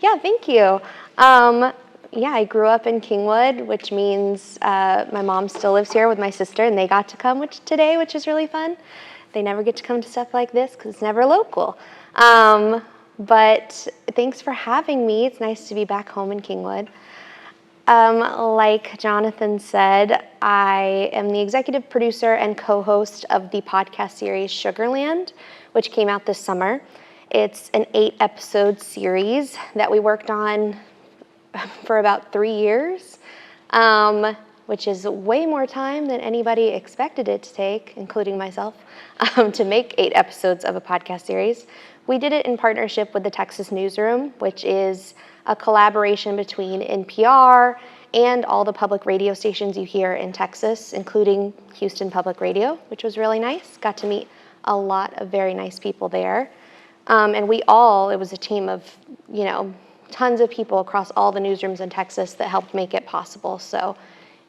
Yeah, thank you. Yeah, I grew up in Kingwood, which means my mom still lives here with my sister, and they got to come today, which is really fun. They never get to come to stuff like this because it's never local. But thanks for having me. It's nice to be back home in Kingwood. Like Jonathan said, I am the executive producer and co-host of the podcast series Sugarland, which came out this summer. It's an 8-episode series that we worked on for about 3 years, which is way more time than anybody expected it to take, including myself, to make 8 episodes of a podcast series. We did it in partnership with the Texas Newsroom, which is a collaboration between NPR and all the public radio stations you hear in Texas, including Houston Public Radio, which was really nice. Got to meet a lot of very nice people there. And it was a team of, tons of people across all the newsrooms in Texas that helped make it possible. So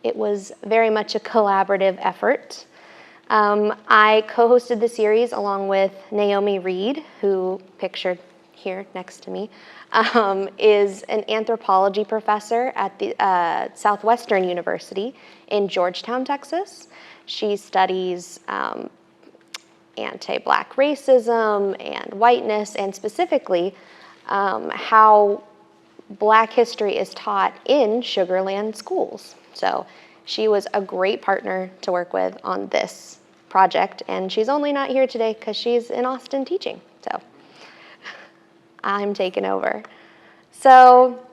it was very much a collaborative effort. I co-hosted the series along with Naomi Reed, who pictured here next to me, is an anthropology professor at the Southwestern University in Georgetown, Texas. She studies anti-Black racism and whiteness, and specifically how Black history is taught in Sugarland schools. So she was a great partner to work with on this project, and she's only not here today because she's in Austin teaching. So I'm taking over. So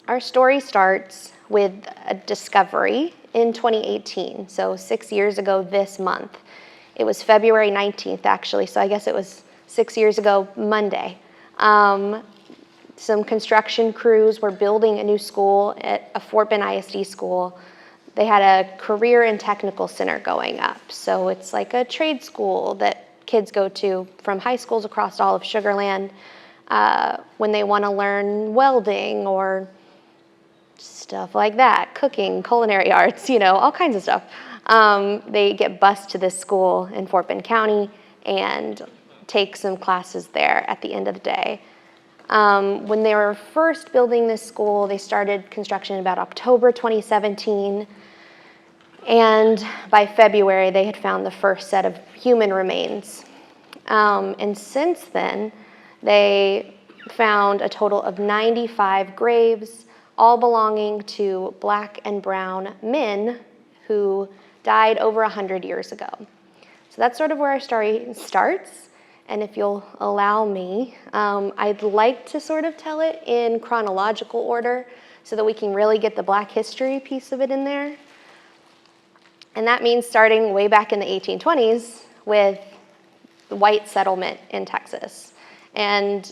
our story starts with a discovery in 2018, so 6 years ago this month. It was February 19th, actually, so I guess it was 6 years ago Monday. Some construction crews were building a new school at a Fort Bend ISD school. They had a career and technical center going up, so it's like a trade school that kids go to from high schools across all of Sugarland when they want to learn welding or stuff like that, cooking, culinary arts, all kinds of stuff. They get bused to this school in Fort Bend County and take some classes there at the end of the day. When they were first building this school, they started construction in about October 2017. And by February, they had found the first set of human remains. And since then, they found a total of 95 graves, all belonging to Black and brown men who died over 100 years ago. So that's sort of where our story starts. And if you'll allow me, I'd like to sort of tell it in chronological order so that we can really get the Black history piece of it in there. And that means starting way back in the 1820s with the white settlement in Texas. And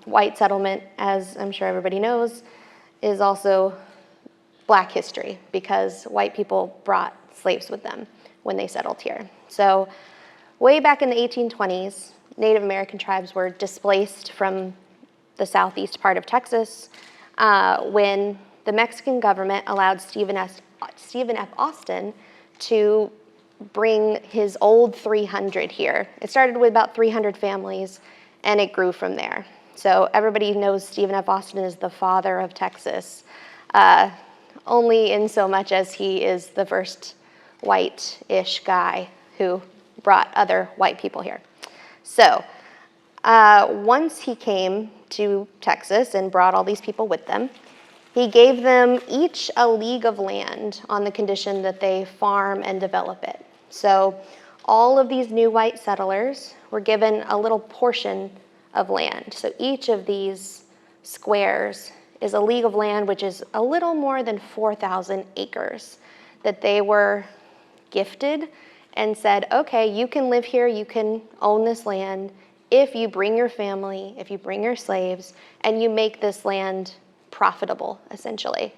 white settlement, as I'm sure everybody knows, is also Black history because white people brought slaves with them when they settled here. So way back in the 1820s, Native American tribes were displaced from the southeast part of Texas when the Mexican government allowed Stephen F. Austin to bring his old 300 here. It started with about 300 families, and it grew from there. So everybody knows Stephen F. Austin is the father of Texas, only in so much as he is the first white-ish guy who brought other white people here. So once he came to Texas and brought all these people with them, he gave them each a league of land on the condition that they farm and develop it. So all of these new white settlers were given a little portion of land. So each of these squares is a league of land, which is a little more than 4,000 acres that they were gifted and said, okay, you can live here, you can own this land if you bring your family, if you bring your slaves, and you make this land profitable, essentially.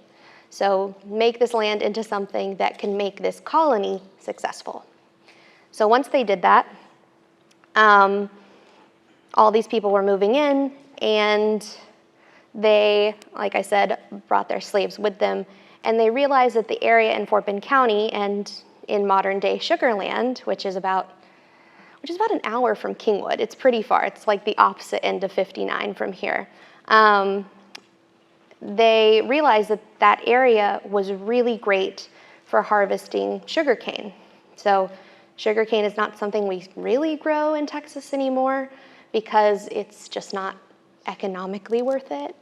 So make this land into something that can make this colony successful. So once they did that, all these people were moving in, and they, like I said, brought their slaves with them, and they realized that the area in Fort Bend County and in modern-day Sugarland, which is about an hour from Kingwood. It's pretty far. It's like the opposite end of 59 from here. they realized that that area was really great for harvesting sugarcane. So sugarcane is not something we really grow in Texas anymore because it's just not economically worth it.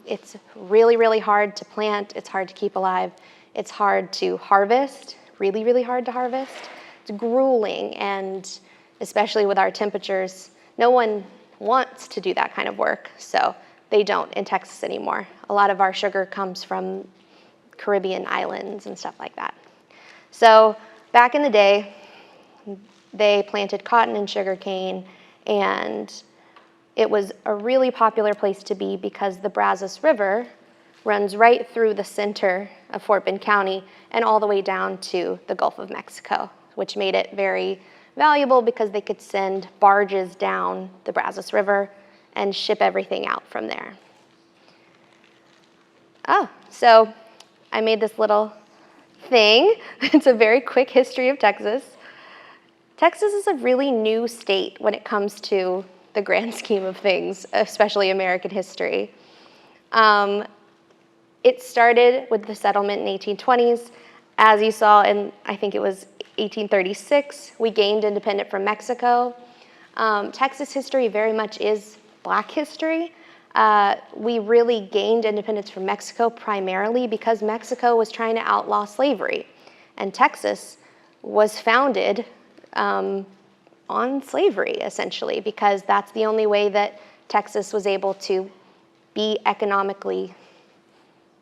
It's really, really hard to plant. It's hard to keep alive. It's hard to harvest, really, really hard to harvest. It's grueling, and especially with our temperatures, no one wants to do that kind of work, so they don't in Texas anymore. A lot of our sugar comes from Caribbean islands and stuff like that. So back in the day, they planted cotton and sugarcane, and it was a really popular place to be because the Brazos River runs right through the center of Fort Bend County and all the way down to the Gulf of Mexico, which made it very valuable because they could send barges down the Brazos River and ship everything out from there. Oh, so I made this little thing. It's a very quick history of Texas. Texas is a really new state when it comes to the grand scheme of things, especially American history. It started with the settlement in 1820s. As you saw in, I think it was 1836, we gained independence from Mexico. Texas history very much is Black history. We really gained independence from Mexico primarily because Mexico was trying to outlaw slavery. And Texas was founded on slavery, essentially, because that's the only way that Texas was able to be economically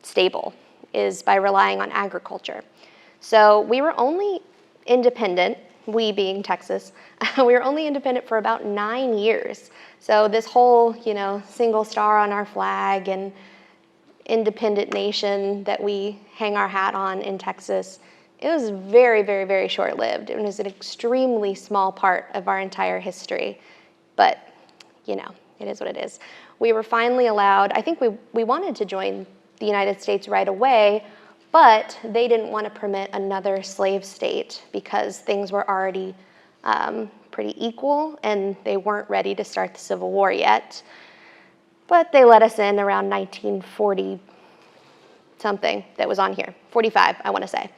stable, is by relying on agriculture. So we were only independent, we being Texas, we were only independent for about 9 years. So this whole, single star on our flag and independent nation that we hang our hat on in Texas, it was very, very, very short-lived. It was an extremely small part of our entire history. But, it is what it is. We were finally allowed, I think we wanted to join the United States right away, but they didn't want to permit another slave state because things were already pretty equal and they weren't ready to start the Civil War yet. But they let us in around 1940 something that was on here, 45, I want to say.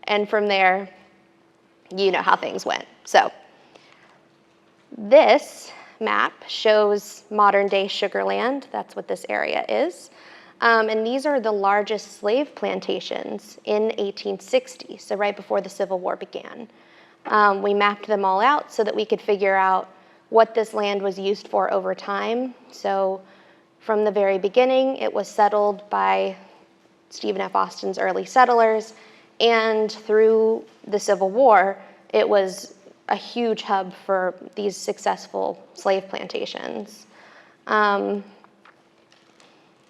And from there, you know how things went. So this map shows modern-day Sugarland. That's what this area is. And these are the largest slave plantations in 1860, so right before the Civil War began. We mapped them all out so that we could figure out what this land was used for over time. So from the very beginning, it was settled by Stephen F. Austin's early settlers, and through the Civil War, it was a huge hub for these successful slave plantations.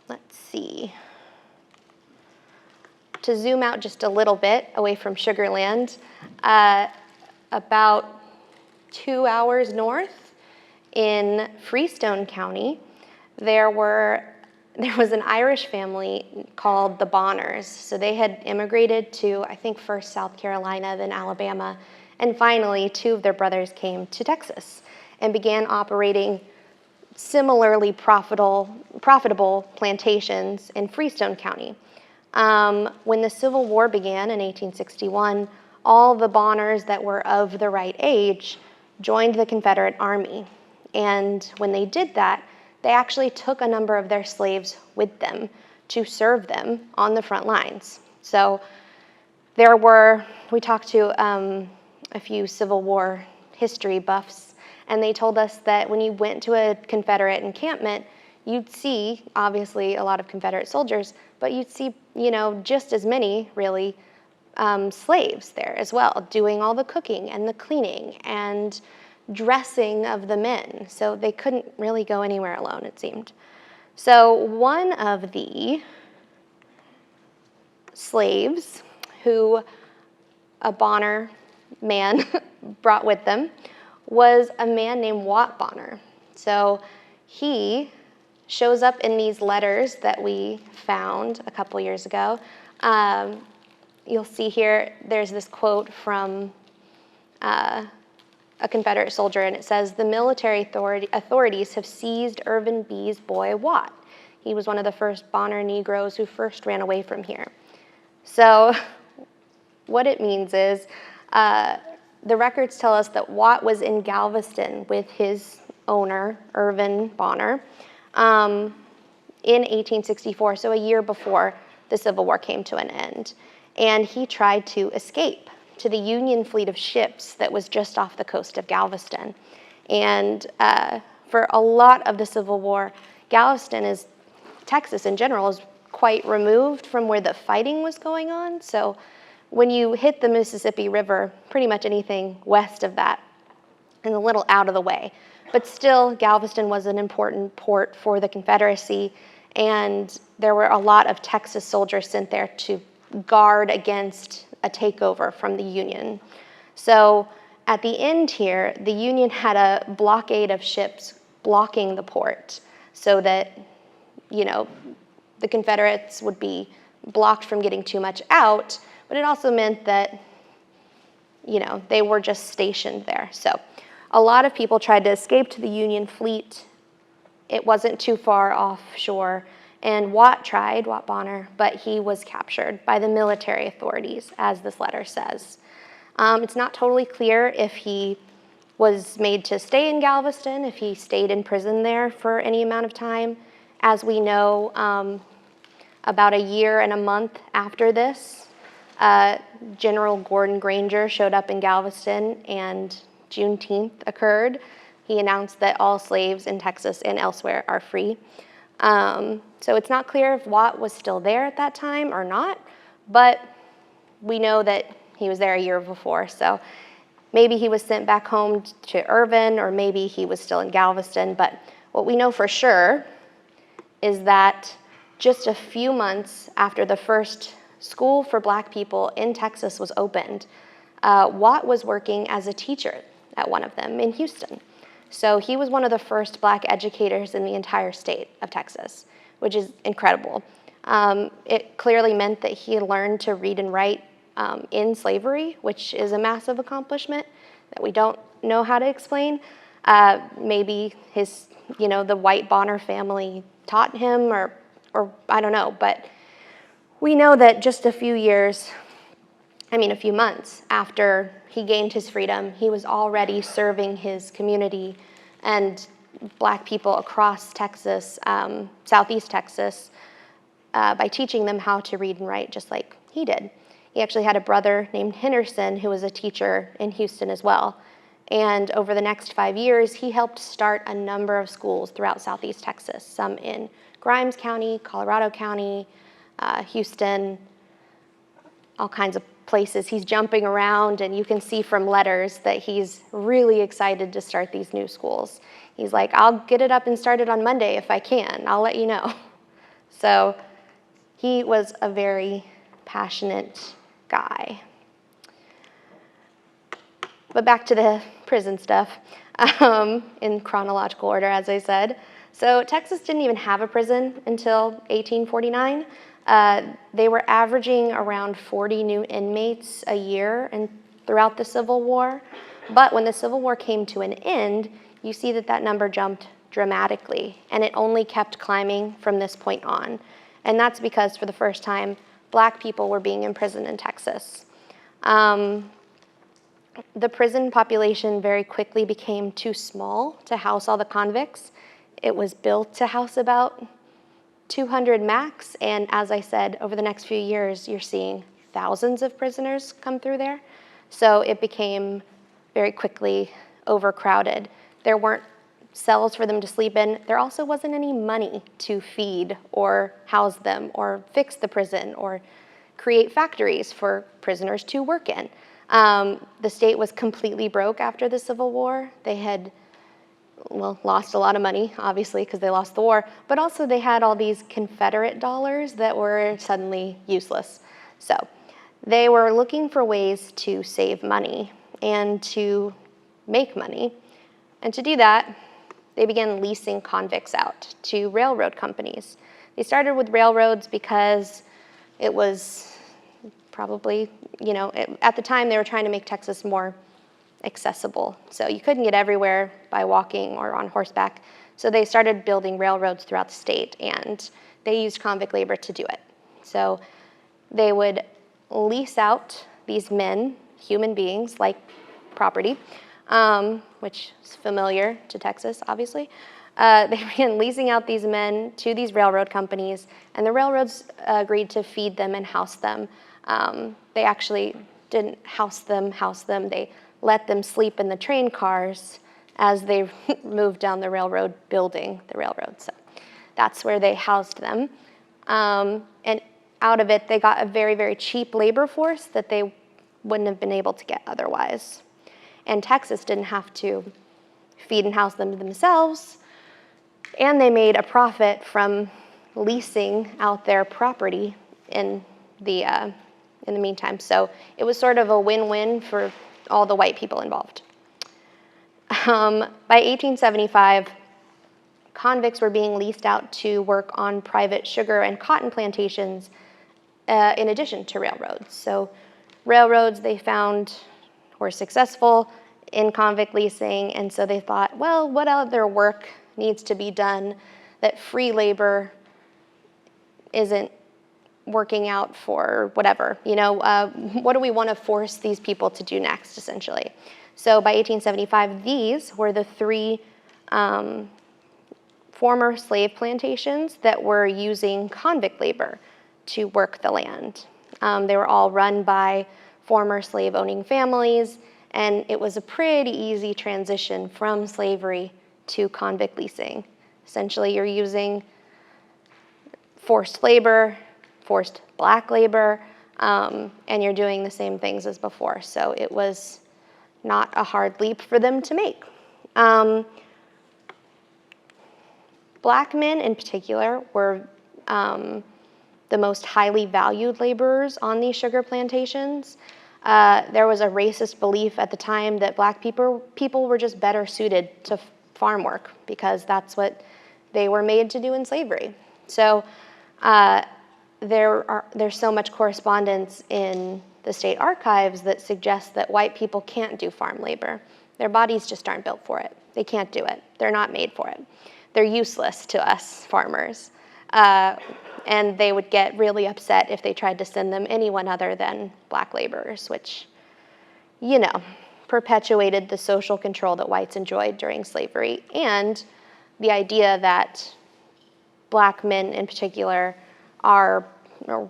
Let's see. To zoom out just a little bit away from Sugarland, about 2 hours north in Freestone County, there was an Irish family called the Bonners. So they had immigrated to, I think, first South Carolina, then Alabama, and finally 2 of their brothers came to Texas and began operating similarly profitable plantations in Freestone County. When the Civil War began in 1861, all the Bonners that were of the right age joined the Confederate Army. And when they did that, they actually took a number of their slaves with them to serve them on the front lines. So we talked to a few Civil War history buffs, and they told us that when you went to a Confederate encampment, you'd see, obviously, a lot of Confederate soldiers, but you'd see, just as many, really, slaves there as well, doing all the cooking and the cleaning and dressing of the men. So they couldn't really go anywhere alone, it seemed. So one of the slaves who a Bonner man brought with them was a man named Wat Bonner. So he shows up in these letters that we found a couple years ago. You'll see here, there's this quote from a Confederate soldier, and it says, "The military authorities have seized Irvin B.'s boy Wat. He was one of the first Bonner Negroes who first ran away from here. So what it means is the records tell us that Watt was in Galveston with his owner, Irvin Bonner, in 1864, so a year before the Civil War came to an end. And he tried to escape to the Union fleet of ships that was just off the coast of Galveston. And for a lot of the Civil War, Galveston Texas in general, is quite removed from where the fighting was going on. So when you hit the Mississippi River, pretty much anything west of that is a little out of the way. But still, Galveston was an important port for the Confederacy, and there were a lot of Texas soldiers sent there to guard against a takeover from the Union. So at the end here, the Union had a blockade of ships blocking the port so that, the Confederates would be blocked from getting too much out, but it also meant that, they were just stationed there. So a lot of people tried to escape to the Union fleet. It wasn't too far offshore, and Watt Bonner, but he was captured by the military authorities, as this letter says. It's not totally clear if he was made to stay in Galveston, if he stayed in prison there for any amount of time. As we know, about a year and a month after this, General Gordon Granger showed up in Galveston, and Juneteenth occurred. He announced that all slaves in Texas and elsewhere are free. So it's not clear if Watt was still there at that time or not, but we know that he was there a year before. So maybe he was sent back home to Irvin, or maybe he was still in Galveston. But what we know for sure is that just a few months after the first school for Black people in Texas was opened, Watt was working as a teacher at one of them in Houston. So he was one of the first Black educators in the entire state of Texas, which is incredible. It clearly meant that he learned to read and write in slavery, which is a massive accomplishment that we don't know how to explain. Maybe the white Bonner family taught him, or I don't know, but we know that just a few months after he gained his freedom, he was already serving his community and Black people across Texas, Southeast Texas, by teaching them how to read and write just like he did. He actually had a brother named Henderson who was a teacher in Houston as well. And over the next 5 years, he helped start a number of schools throughout Southeast Texas, some in Grimes County, Colorado County, Houston, all kinds of places. He's jumping around, and you can see from letters that he's really excited to start these new schools. He's like, I'll get it up and started on Monday if I can. I'll let you know. So he was a very passionate guy. But back to the prison stuff in chronological order, as I said. So Texas didn't even have a prison until 1849. They were averaging around 40 new inmates a year and throughout the Civil War. But when the Civil War came to an end, you see that number jumped dramatically, and it only kept climbing from this point on. And that's because for the first time, Black people were being imprisoned in Texas. The prison population very quickly became too small to house all the convicts. It was built to house about 200 max, and as I said, over the next few years, you're seeing thousands of prisoners come through there. So it became very quickly overcrowded. There weren't cells for them to sleep in. There also wasn't any money to feed or house them or fix the prison or create factories for prisoners to work in. The state was completely broke after the Civil War. They had lost a lot of money, obviously, because they lost the war, but also they had all these Confederate dollars that were suddenly useless. So they were looking for ways to save money and to make money. And to do that, they began leasing convicts out to railroad companies. They started with railroads because it was probably, at the time they were trying to make Texas more accessible. So you couldn't get everywhere by walking or on horseback. So they started building railroads throughout the state, and they used convict labor to do it. So they would lease out these men, human beings, like property, which is familiar to Texas, obviously. They began leasing out these men to these railroad companies, and the railroads agreed to feed them and house them. They actually didn't house them. They let them sleep in the train cars as they moved down the railroad, building the railroad. So that's where they housed them. And out of it, they got a very, very cheap labor force that they wouldn't have been able to get otherwise. And Texas didn't have to feed and house them themselves, and they made a profit from leasing out their property in the meantime. So it was sort of a win-win for all the white people involved. By 1875, convicts were being leased out to work on private sugar and cotton plantations in addition to railroads. So railroads, they found, were successful in convict leasing, and so they thought, well, what other work needs to be done that free labor isn't working out for whatever, what do we want to force these people to do next, essentially? So by 1875, these were the 3 former slave plantations that were using convict labor to work the land. They were all run by former slave-owning families, and it was a pretty easy transition from slavery to convict leasing. Essentially, you're using forced labor, forced black labor, and you're doing the same things as before. So it was not a hard leap for them to make. Black men in particular were the most highly valued laborers on these sugar plantations. There was a racist belief at the time that black people were just better suited to farm work because that's what they were made to do in slavery. So there's so much correspondence in the state archives that suggests that white people can't do farm labor. Their bodies just aren't built for it. They can't do it. They're not made for it. They're useless to us farmers. And they would get really upset if they tried to send them anyone other than black laborers, which, perpetuated the social control that whites enjoyed during slavery, and the idea that black men in particular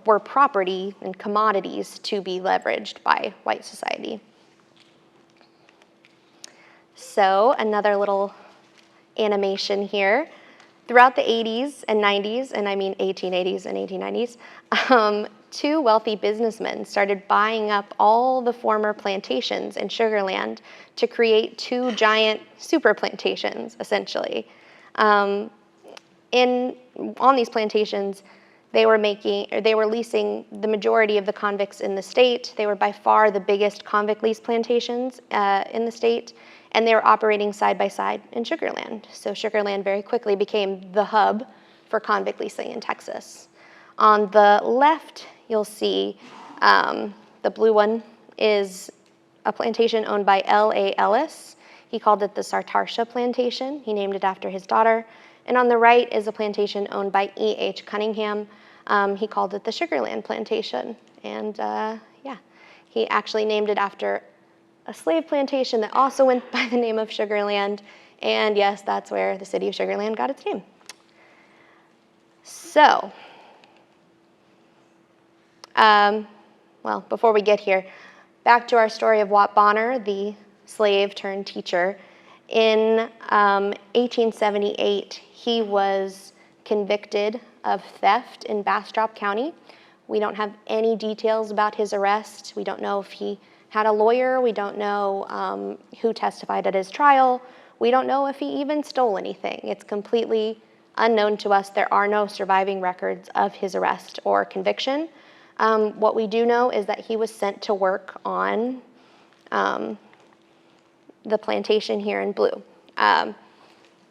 were property and commodities to be leveraged by white society. So another little animation here. Throughout the 80s and 90s, and I mean 1880s and 1890s, 2 wealthy businessmen started buying up all the former plantations in Sugarland to create 2 giant super plantations, essentially. On these plantations, they were leasing the majority of the convicts in the state. They were by far the biggest convict lease plantations in the state, and they were operating side by side in Sugarland. So Sugarland very quickly became the hub for convict leasing in Texas. On the left, you'll see the blue one is a plantation owned by L.A. Ellis. He called it the Sartarsha Plantation. He named it after his daughter. And on the right is a plantation owned by E.H. Cunningham. He called it the Sugarland Plantation. And he actually named it after a slave plantation that also went by the name of Sugarland. And yes, that's where the city of Sugarland got its name. So, before we get here, back to our story of Wat Bonner, the slave turned teacher. In 1878, he was convicted of theft in Bastrop County. We don't have any details about his arrest. We don't know if he had a lawyer. We don't know who testified at his trial. We don't know if he even stole anything. It's completely unknown to us. There are no surviving records of his arrest or conviction. What we do know is that he was sent to work on the plantation here in blue.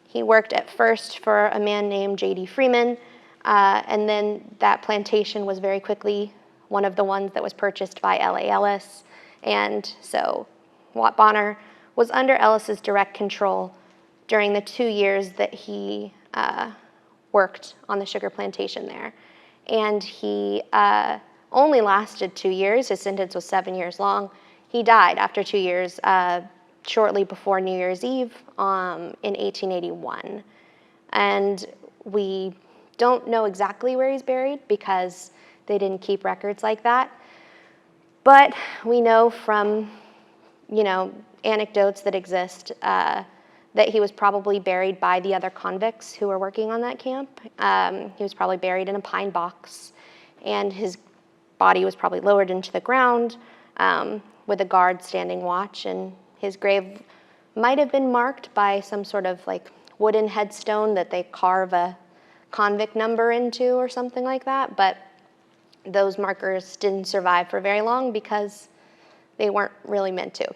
He worked at first for a man named J.D. Freeman, and then that plantation was very quickly one of the ones that was purchased by L.A. Ellis. And so Wat Bonner was under Ellis's direct control during the 2 years that he worked on the sugar plantation there. And he only lasted 2 years. His sentence was 7 years long. He died after 2 years, shortly before New Year's Eve in 1881. And we don't know exactly where he's buried because they didn't keep records like that. But we know from, anecdotes that exist that he was probably buried by the other convicts who were working on that camp. He was probably buried in a pine box, and his body was probably lowered into the ground with a guard standing watch, and his grave might have been marked by some sort of wooden headstone that they carve a convict number into or something like that, but those markers didn't survive for very long because they weren't really meant to.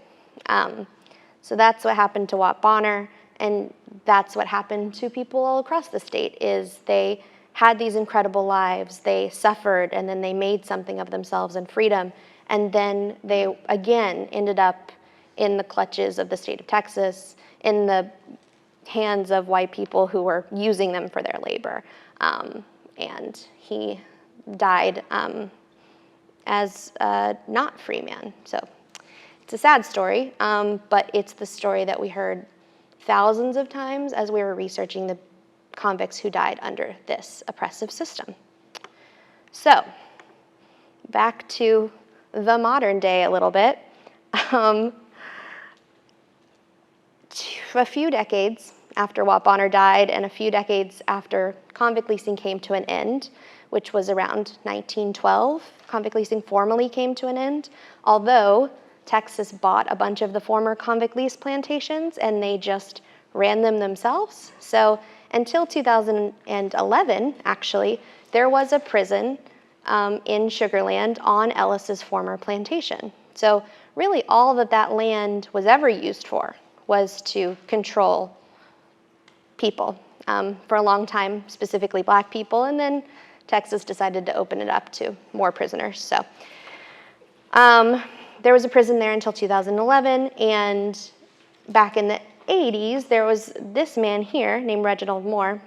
So that's what happened to Wat Bonner, and that's what happened to people all across the state, is they had these incredible lives, they suffered, and then they made something of themselves in freedom, and then they again ended up in the clutches of the state of Texas, in the hands of white people who were using them for their labor. And he died as a not free man. So it's a sad story, but it's the story that we heard thousands of times as we were researching the convicts who died under this oppressive system. So back to the modern day a little bit. A few decades after Wat Bonner died and a few decades after convict leasing came to an end, which was around 1912, convict leasing formally came to an end, although Texas bought a bunch of the former convict lease plantations and they just ran them themselves. So until 2011, actually, there was a prison in Sugarland on Ellis's former plantation. So really all that land was ever used for was to control people for a long time, specifically black people, and then Texas decided to open it up to more prisoners. So there was a prison there until 2011, and back in the 80s, there was this man here named Reginald Moore.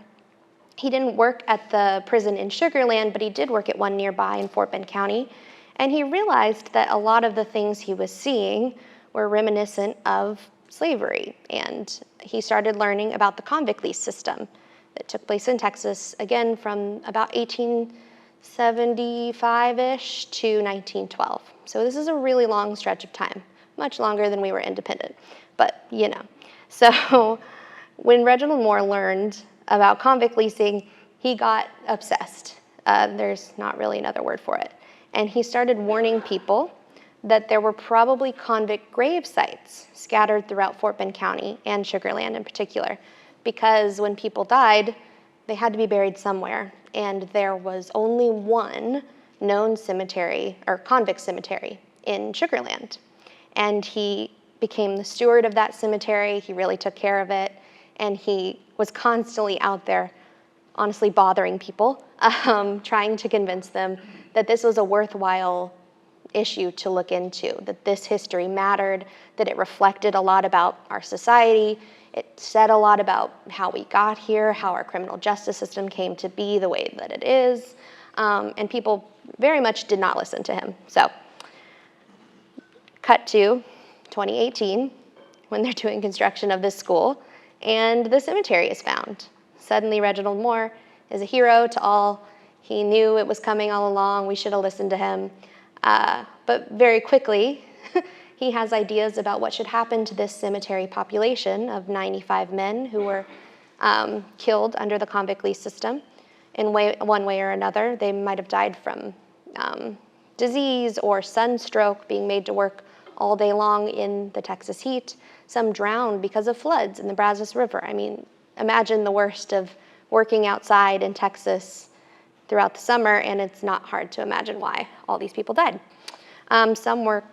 He didn't work at the prison in Sugarland, but he did work at one nearby in Fort Bend County, and he realized that a lot of the things he was seeing were reminiscent of slavery, and he started learning about the convict lease system that took place in Texas, again, from about 1875-ish to 1912. So this is a really long stretch of time, much longer than we were independent, but So when Reginald Moore learned about convict leasing, he got obsessed. There's not really another word for it. And he started warning people that there were probably convict grave sites scattered throughout Fort Bend County and Sugarland in particular, because when people died, they had to be buried somewhere, and there was only one known cemetery, or convict cemetery, in Sugarland. And he became the steward of that cemetery. He really took care of it, and he was constantly out there, honestly bothering people, trying to convince them that this was a worthwhile issue to look into, that this history mattered, that it reflected a lot about our society. It said a lot about how we got here, how our criminal justice system came to be the way that it is, and people very much did not listen to him. So, cut to 2018, when they're doing construction of this school, and the cemetery is found. Suddenly, Reginald Moore is a hero to all. He knew it was coming all along. We should have listened to him. But very quickly, he has ideas about what should happen to this cemetery population of 95 men who were killed under the convict lease system in one way or another. They might have died from disease or sunstroke, being made to work all day long in the Texas heat. Some drowned because of floods in the Brazos River. I mean, imagine the worst of working outside in Texas throughout the summer, and it's not hard to imagine why all these people died. Some were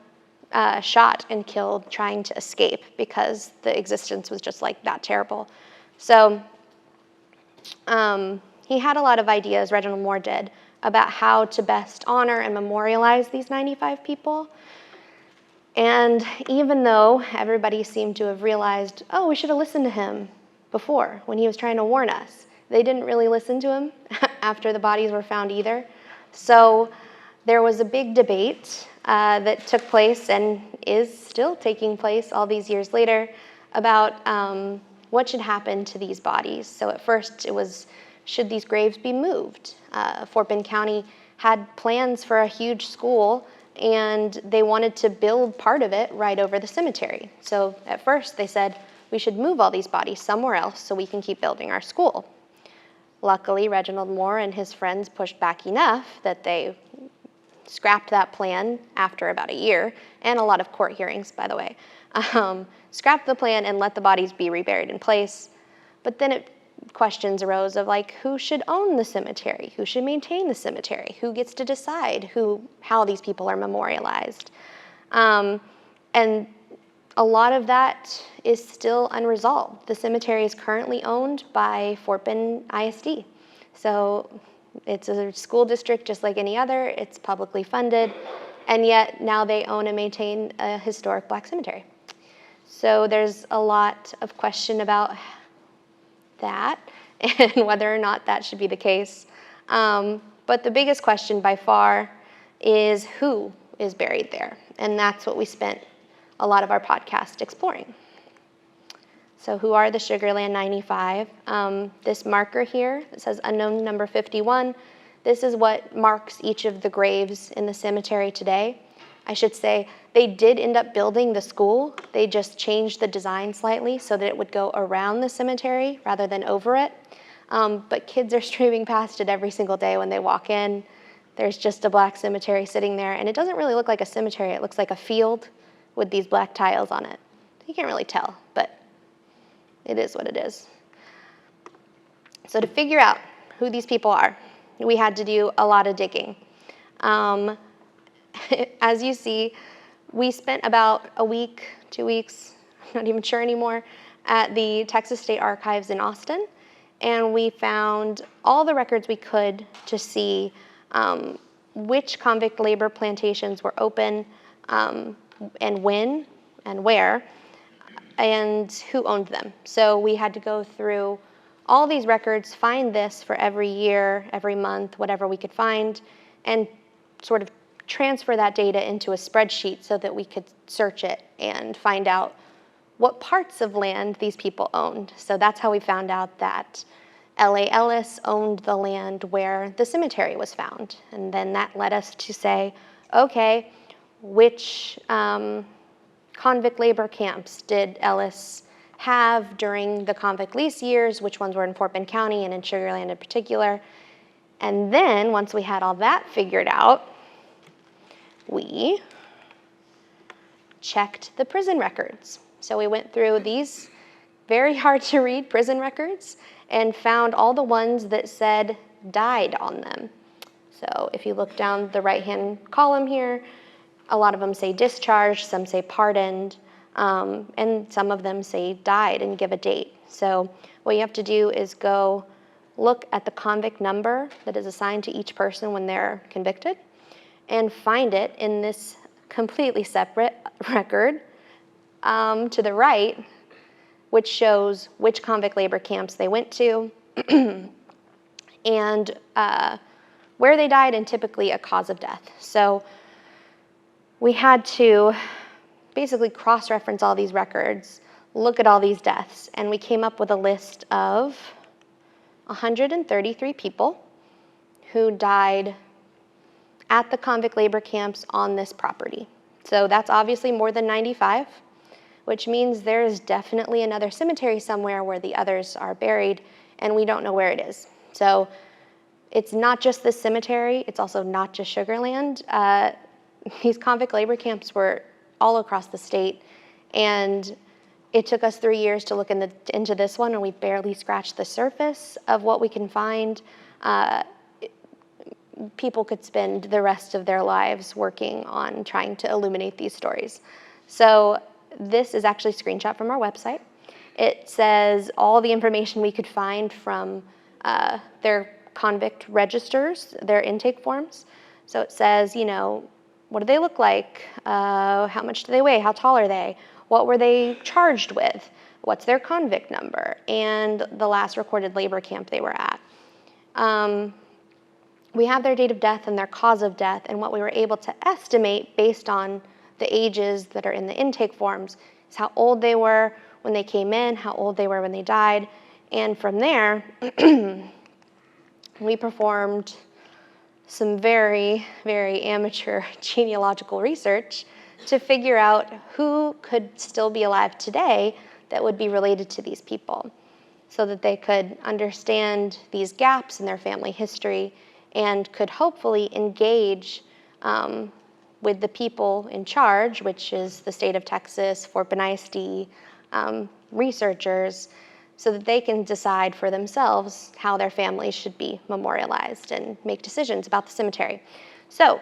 shot and killed trying to escape because the existence was just that terrible. So he had a lot of ideas, Reginald Moore did, about how to best honor and memorialize these 95 people. And even though everybody seemed to have realized, oh, we should have listened to him, before when he was trying to warn us. They didn't really listen to him after the bodies were found either. So there was a big debate that took place and is still taking place all these years later about what should happen to these bodies. So at first it was, should these graves be moved? Fort Bend County had plans for a huge school, and they wanted to build part of it right over the cemetery. So at first they said, we should move all these bodies somewhere else so we can keep building our school. Luckily, Reginald Moore and his friends pushed back enough that they scrapped that plan after about a year, and a lot of court hearings, by the way. Scrapped the plan and let the bodies be reburied in place. But then questions arose of like, who should own the cemetery? Who should maintain the cemetery? Who gets to decide how these people are memorialized? And a lot of that is still unresolved. The cemetery is currently owned by Fort Bend ISD. So it's a school district just like any other. It's publicly funded, and yet now they own and maintain a historic Black cemetery. So there's a lot of question about that and whether or not that should be the case. But the biggest question by far is who is buried there, and that's what we spent a lot of our podcast exploring. So who are the Sugarland 95? This marker here, it says unknown number 51. This is what marks each of the graves in the cemetery today. I should say they did end up building the school. They just changed the design slightly so that it would go around the cemetery rather than over it. But kids are streaming past it every single day when they walk in. There's just a Black cemetery sitting there, and it doesn't really look like a cemetery. It looks like a field with these black tiles on it. You can't really tell, but it is what it is. So to figure out who these people are, we had to do a lot of digging. As you see, we spent about a week, 2 weeks, I'm not even sure anymore, at the Texas State Archives in Austin, and we found all the records we could to see which convict labor plantations were open, and when and where, and who owned them. So we had to go through all these records, find this for every year, every month, whatever we could find, and sort of transfer that data into a spreadsheet so that we could search it and find out what parts of land these people owned. So that's how we found out that L.A. Ellis owned the land where the cemetery was found. And then that led us to say, okay, which convict labor camps did Ellis have during the convict lease years, which ones were in Fort Bend County and in Sugarland in particular. And then once we had all that figured out, we checked the prison records. So we went through these very hard to read prison records and found all the ones that said died on them. So if you look down the right-hand column here, a lot of them say discharged, some say pardoned, and some of them say died and give a date. So what you have to do is go look at the convict number that is assigned to each person when they're convicted and find it in this completely separate record to the right, which shows which convict labor camps they went to and where they died and typically a cause of death. So we had to basically cross-reference all these records, look at all these deaths, and we came up with a list of 133 people who died at the convict labor camps on this property. So that's obviously more than 95, which means there's definitely another cemetery somewhere where the others are buried, and we don't know where it is. So it's not just this cemetery, it's also not just Sugarland. These convict labor camps were all across the state, and it took us 3 years to look into this one, and we barely scratched the surface of what we can find. People could spend the rest of their lives working on trying to illuminate these stories. So this is actually a screenshot from our website. It says all the information we could find from their convict registers, their intake forms. So it says, you know, what do they look like? How much do they weigh? How tall are they? What were they charged with? what's their convict number, and the last recorded labor camp they were at. We have their date of death and their cause of death, and what we were able to estimate based on the ages that are in the intake forms is how old they were when they came in, how old they were when they died, and from there, we performed some very, very amateur genealogical research to figure out who could still be alive today that would be related to these people, so that they could understand these gaps in their family history and could hopefully engage with the people in charge, which is the state of Texas, Fort Bend ISD, researchers, so that they can decide for themselves how their families should be memorialized and make decisions about the cemetery. So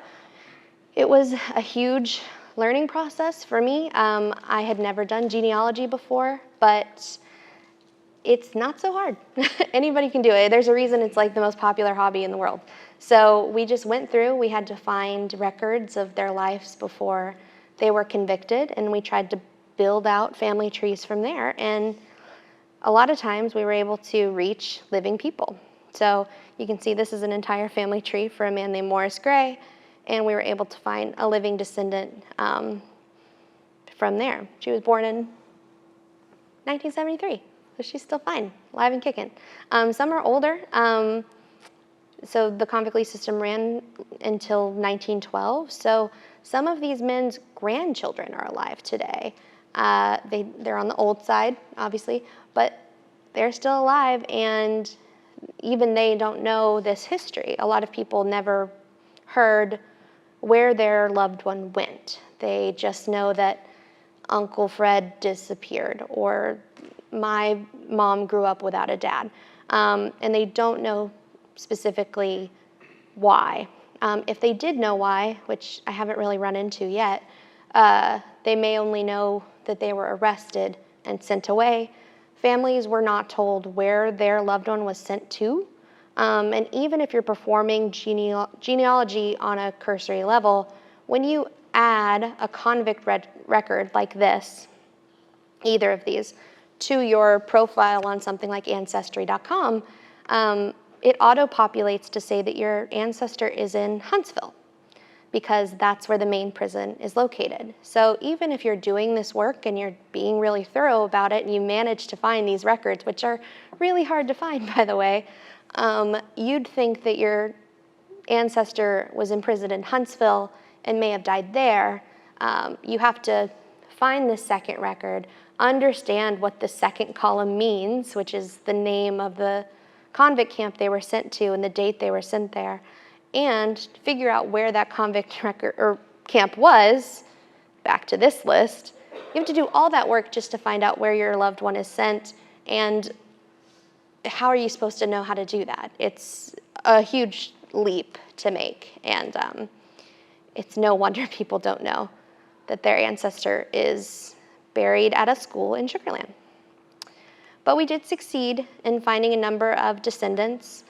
it was a huge learning process for me. I had never done genealogy before, but it's not so hard. Anybody can do it. There's a reason it's like the most popular hobby in the world. So we just went through, we had to find records of their lives before they were convicted, and we tried to build out family trees from there. And a lot of times we were able to reach living people. So you can see this is an entire family tree for a man named Morris Gray, and we were able to find a living descendant from there. She was born in 1973, so she's still fine, alive and kicking. Some are older. So the convict lease system ran until 1912. So some of these men's grandchildren are alive today. They're on the old side, obviously, but they're still alive, and even they don't know this history. A lot of people never heard where their loved one went. They just know that Uncle Fred disappeared, or my mom grew up without a dad, and they don't know specifically why. If they did know why, which I haven't really run into yet, they may only know that they were arrested and sent away. Families were not told where their loved one was sent to. And even if you're performing genealogy on a cursory level, when you add a convict record like this, either of these, to your profile on something like Ancestry.com, it auto-populates to say that your ancestor is in Huntsville, because that's where the main prison is located. So even if you're doing this work and you're being really thorough about it and you manage to find these records, which are really hard to find, by the way, you'd think that your ancestor was imprisoned in Huntsville and may have died there. You have to find the second record, understand what the second column means, which is the name of the convict camp they were sent to and the date they were sent there, and figure out where that convict record or camp was, back to this list. You have to do all that work just to find out where your loved one is sent, and how are you supposed to know how to do that? It's a huge leap to make, and it's no wonder people don't know that their ancestor is buried at a school in Sugarland. But we did succeed in finding a number of descendants.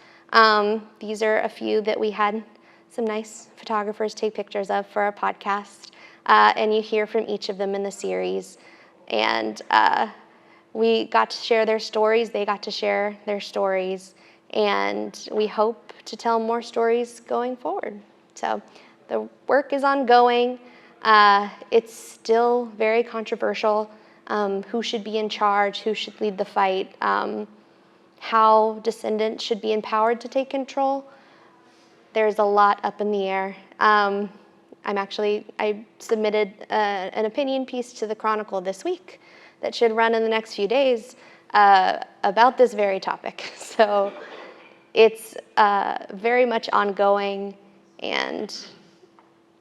These are a few that we had some nice photographers take pictures of for our podcast, and you hear from each of them in the series. And we got to share their stories, they got to share their stories, and we hope to tell more stories going forward. So the work is ongoing. It's still very controversial. Who should be in charge, who should lead the fight, how descendants should be empowered to take control. There's a lot up in the air. I submitted an opinion piece to the Chronicle this week that should run in the next few days about this very topic. So it's very much ongoing, and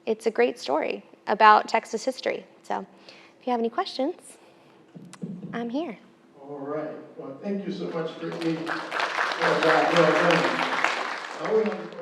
it's a great story about Texas history. So if you have any questions, I'm here. All right. Well, thank you so much, Brittney. Well done. Well done. We have